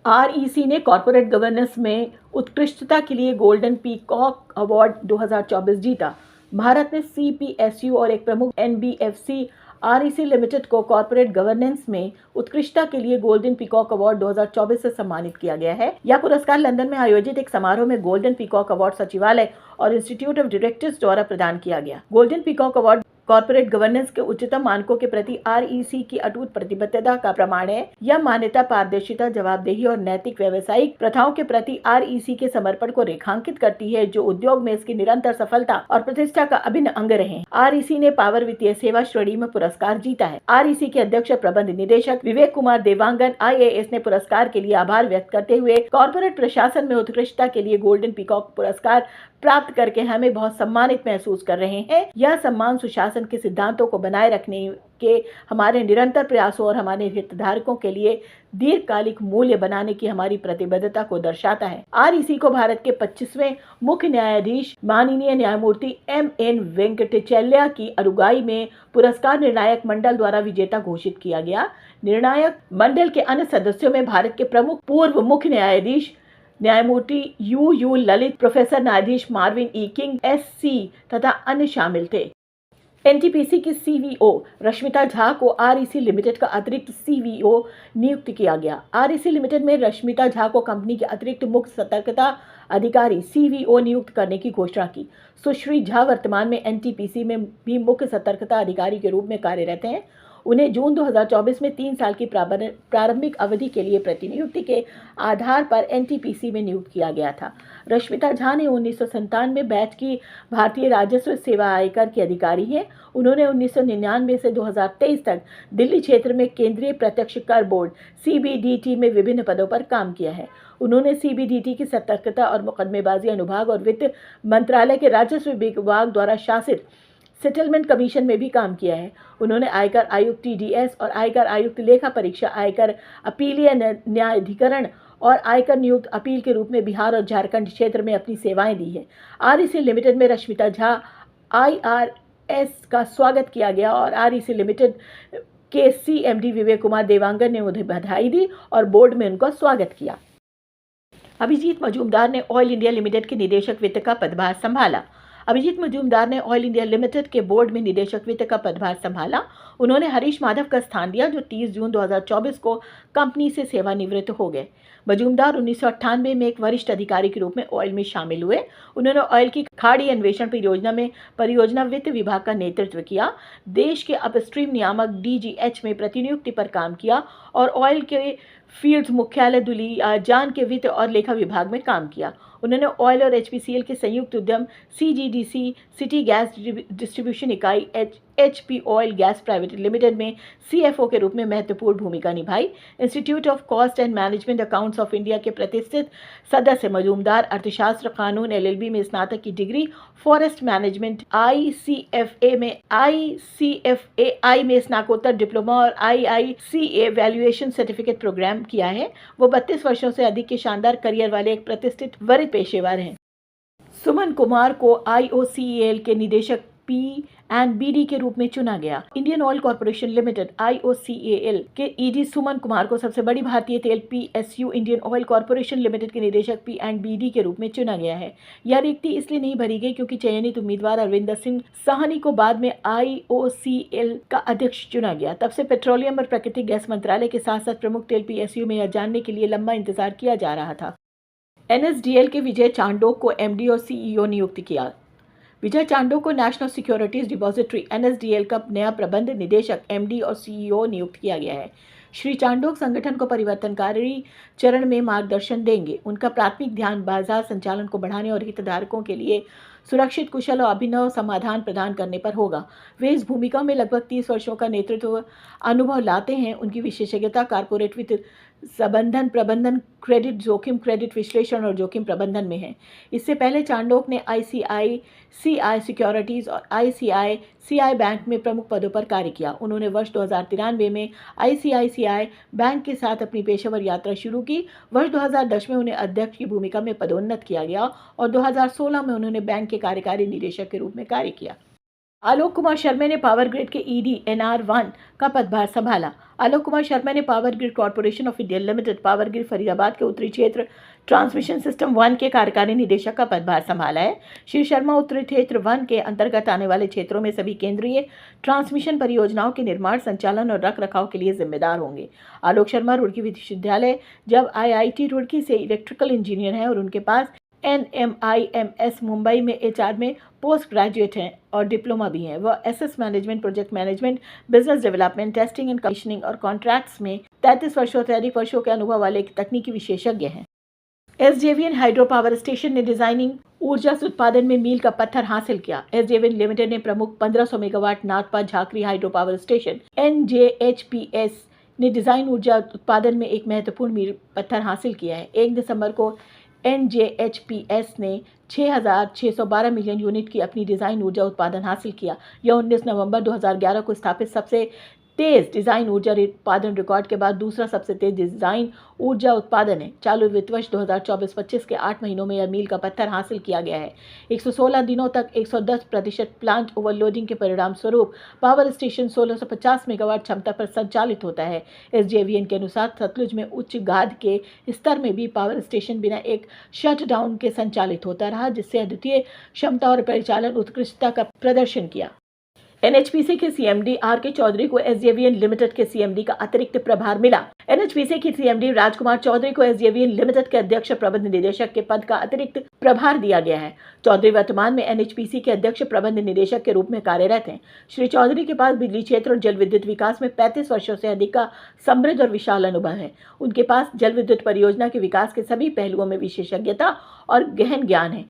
REC ने corporate governance में उत्कृष्टता के लिए गोल्डन पीकॉक अवार्ड 2024 जीता। भारत ने सीपीएसयू और एक प्रमुख एनबीएफसी आरईसी लिमिटेड को कॉर्पोरेट गवर्नेंस में उत्कृष्टता के लिए गोल्डन पीकॉक अवार्ड 2024 से सम्मानित किया गया है। यह पुरस्कार लंदन में आयोजित एक समारोह में गोल्डन पीकॉक अवार्ड सचिवालय और इंस्टीट्यूट ऑफ डायरेक्टर्स द्वारा प्रदान किया गया। Golden peacock award corporate governance के उच्चतम मानकों के प्रति आरईसी की अटूट प्रतिबद्धता का प्रमाण है। यह मान्यता पारदर्शिता, जवाबदेही और नैतिक व्यावसायिक प्रथाओं के प्रति आरईसी के समर्पण को रेखांकित करती है, जो उद्योग में इसकी निरंतर सफलता और प्रतिष्ठा का अभिन्न अंग रहे। आरईसी ने पावर वित्तीय सेवा श्रेणी में पुरस्कार जीता है। आरईसी के अध्यक्ष प्रबंध निदेशक विवेक कुमार देवांगन आईएएस ने पुरस्कार के लिए आभार व्यक्त करते हुए कॉर्पोरेट प्रशासन में उत्कृष्टता के लिए गोल्डन पीकॉक पुरस्कार प्राप्त करके हमें बहुत सम्मानित महसूस कर रहे हैं। यह सम्मान सुशासन के सिद्धांतों को बनाए रखने के हमारे निरंतर प्रयासों और हमारे हितधारकों के लिए दीर्घकालिक मूल्य बनाने की हमारी प्रतिबद्धता को दर्शाता है। आरईसी को भारत के 25वें मुख्य न्यायाधीश माननीय न्यायमूर्ति एमएन वेंकटचैल्या की अगुवाई में पुरस्कार निर्णायक मंडल द्वारा विजेता घोषित किया गया। निर्णायक मंडल के अन्य सदस्यों में भारत के प्रमुख पूर्व मुख्य न्यायाधीश न्यायमूर्ति यू ललित, प्रोफेसर न्यायाधीश मार्विन ई किंग एससी तथा अन्य शामिल थे। एनटीपीसी की सीवीओ रश्मिता झा को आरईसी लिमिटेड का अतिरिक्त सीवीओ नियुक्त किया गया। आरईसी लिमिटेड में रश्मिता झा को कंपनी के अतिरिक्त मुख्य सतर्कता अधिकारी सीवीओ नियुक्त करने की घोषणा की। सुश्री झा वर्तमान में एनटीपीसी में भी मुख्य सतर्कता अधिकारी के रूप में कार्यरत हैं। उन्हें जून 2024 में 3 साल की प्रारंभिक अवधि के लिए प्रतिनियुक्ति के आधार पर एनटीपीसी में नियुक्त किया गया था। रश्मिता झा ने 1997 बैच की भारतीय राजस्व सेवा आयकर की अधिकारी हैं। उन्होंने 1999 से 2023 तक दिल्ली क्षेत्र में केंद्रीय प्रत्यक्ष कर बोर्ड सीबीडीटी में विभिन्न पदों पर काम किया है। उन्होंने सीबीडीटी की सतर्कता और मुकदमेबाजी अनुभाग और वित्त मंत्रालय के राजस्व विभाग द्वारा शासित सेटलमेंट कमीशन में भी काम किया है। उन्होंने आयकर आयुक्त टीडीएस और आयकर आयुक्त लेखा परीक्षा, आयकर अपीलीय न्यायाधिकरण और आयकर नियुक्त अपील के रूप में बिहार और झारखंड क्षेत्र में अपनी सेवाएं दी है। आरईसी लिमिटेड में रश्मिता झा आईआरएस का स्वागत किया गया और आरईसी लिमिटेड के सीएमडी विवेक कुमार देवांगन ने उन्हें बधाई दी और बोर्ड में उनका स्वागत किया। अभिजीत मजूमदार ने ऑयल इंडिया लिमिटेड के निदेशक वित्त का पदभार संभाला। अभिजीत मजूमदार ने ऑयल इंडिया लिमिटेड के बोर्ड में निदेशक वित्त का पदभार संभाला। उन्होंने हरीश माधव का स्थान लिया, जो 30 जून 2024 को कंपनी से सेवानिवृत्त हो गए। मजूमदार 1998 में एक वरिष्ठ अधिकारी के रूप में ऑयल में शामिल हुए। उन्होंने ऑयल की खाड़ी अन्वेषण परियोजना में परियोजना वित्त विभाग का नेतृत्व किया, देश के अपस्ट्रीम नियामक डीजीएच में प्रतिनियुक्ति पर काम किया और ऑयल के फील्ड मुख्यालय दुलियाजान के वित्त और लेखा विभाग में काम किया। उन्होंने ऑयल और एचपीसीएल के संयुक्त उद्यम सीजीडीसी सिटी गैस डिस्ट्रीब्यूशन इकाई HP oil gas private limited में सीएफओ के रूप में महत्वपूर्ण भूमिका निभाई। Institute of cost and management accounts of India के प्रतिष्ठित सदस्य मजूमदार अर्थशास्त्र, कानून, एलएलबी में स्नातक की डिग्री, फॉरेस्ट मैनेजमेंट आईसीएफएआई में स्नातकोत्तर डिप्लोमा और आईआईसीए वैल्यूएशन सर्टिफिकेट प्रोग्राम किया है। वो 32 वर्षों से अधिक के शानदार करियर वाले एक प्रतिष्ठित वरिष्ठ पेशेवर हैं। सुमन कुमार को आईओसीएल के निदेशक पीएनबीडी के रूप में चुना गया। Indian oil corporation limited IOCL के ईडी सुमन कुमार को सबसे बड़ी भारतीय तेल PSU Indian oil corporation limited के निदेशक पीएनबीडी के रूप में चुना गया है। यह रिक्ति इसलिए नहीं भरी गई क्योंकि चयनित उम्मीदवार अरविंदर सिंह साहनी को बाद में आईओसीएल का अध्यक्ष चुना गया। तब से पेट्रोलियम और प्राकृतिक गैस मंत्रालय के साथ साथ प्रमुख तेल पीएसयू में यह जानने के लिए लंबा इंतजार किया जा रहा था। एनएसडीएल के विजय चांडोक को एमडी और सीईओ नियुक्त किया। विजय चांडोक को नेशनल सिक्योरिटीज डिपॉजिटरी एनएसडीएल का नया प्रबंध निदेशक एमडी और सीईओ नियुक्त किया गया है। श्री चांडोक संगठन को परिवर्तनकारी चरण में मार्गदर्शन देंगे। उनका प्राथमिक ध्यान बाजार संचालन को बढ़ाने और हितधारकों के लिए सुरक्षित, कुशल और अभिनव समाधान प्रदान करने पर होगा। वे इस भूमिका में लगभग 30 वर्षों का नेतृत्व अनुभव लाते हैं। उनकी विशेषज्ञता कारपोरेट वित्त प्रबंधन, क्रेडिट जोखिम, क्रेडिट विश्लेषण और जोखिम प्रबंधन में है। इससे पहले चांडोक ने आईसीआईसीआई सिक्योरिटीज और आईसीआईसीआई बैंक में प्रमुख पदों पर कार्य किया। उन्होंने वर्ष 2093 में आईसीआईसीआई बैंक के साथ अपनी पेशेवर यात्रा शुरू की। वर्ष 2010 में उन्हें अध्यक्ष की भूमिका में पदोन्नत किया गया और 2016 में उन्होंने बैंक के कार्यकारी निदेशक के रूप में कार्य किया। आलोक कुमार शर्मा ने पावर ग्रिड के ईडी NR1 का पदभार संभाला। आलोक कुमार शर्मा ने power grid corporation of India limited power grid Faridabad के उत्तरी क्षेत्र ट्रांसमिशन सिस्टम 1 के कार्यकारी निदेशक का पदभार संभाला है। श्री शर्मा उत्तरी क्षेत्र 1 के अंतर्गत आने वाले क्षेत्रों में सभी केंद्रीय ट्रांसमिशन परियोजनाओं के निर्माण, संचालन और रख रखाव के लिए जिम्मेदार होंगे। आलोक शर्मा रुड़की विश्वविद्यालय जब IIT रुड़की से इलेक्ट्रिकल इंजीनियर हैं और उनके पास NMIMS मुंबई में HR में पोस्ट ग्रेजुएट हैं और डिप्लोमा भी हैं। वह SS management, project management, business development, testing and commissioning और कॉन्ट्रैक्ट्स में 33 वर्षों से अधिक वर्षों के अनुभव वाले तकनीकी विशेषज्ञ हैं। SJVN हाइड्रो पावर स्टेशन ने डिजाइनिंग ऊर्जा उत्पादन में मील का पत्थर हासिल किया। SJVN लिमिटेड ने प्रमुख 1500 megawatt Nathpa Jhakri hydro power station NJHPS ने डिजाइन ऊर्जा उत्पादन में एक महत्वपूर्ण मील पत्थर हासिल किया है। 1 दिसंबर को NJHPS ने 6,612 मिलियन यूनिट की अपनी डिज़ाइन ऊर्जा उत्पादन हासिल किया। यह 19 नवंबर 2011 को स्थापित सबसे तेज़ डिज़ाइन ऊर्जा उत्पादन रिकॉर्ड के बाद दूसरा सबसे तेज़ डिज़ाइन ऊर्जा उत्पादन है। चालू वित्त वर्ष 2024-25 के 8 महीनों में यह मील का पत्थर हासिल किया गया है। 116 दिनों तक 110% प्लांट ओवरलोडिंग के परिणाम स्वरूप पावर स्टेशन 1650 मेगावाट क्षमता पर संचालित होता है। SJVN के अनुसार सतलुज में उच्च गाद के स्तर में भी पावर स्टेशन बिना एक शटडाउन के संचालित होता रहा, जिससे अद्वितीय क्षमता और परिचालन उत्कृष्टता का प्रदर्शन किया। NHPC के CMD RK चौधरी को SJVN लिमिटेड के CMD का अतिरिक्त प्रभार मिला। NHPC के CMD राजकुमार चौधरी को SJVN लिमिटेड के अध्यक्ष प्रबंध निदेशक के पद का अतिरिक्त प्रभार दिया गया है। चौधरी वर्तमान में NHPC के अध्यक्ष प्रबंध निदेशक के रूप में कार्यरत हैं। श्री चौधरी के पास बिजली क्षेत्र और जल विद्युत विकास में 35 वर्षों से अधिक का समृद्ध और विशाल अनुभव है। उनके पास जल विद्युत परियोजना के विकास के सभी पहलुओं में विशेषज्ञता और गहन ज्ञान है।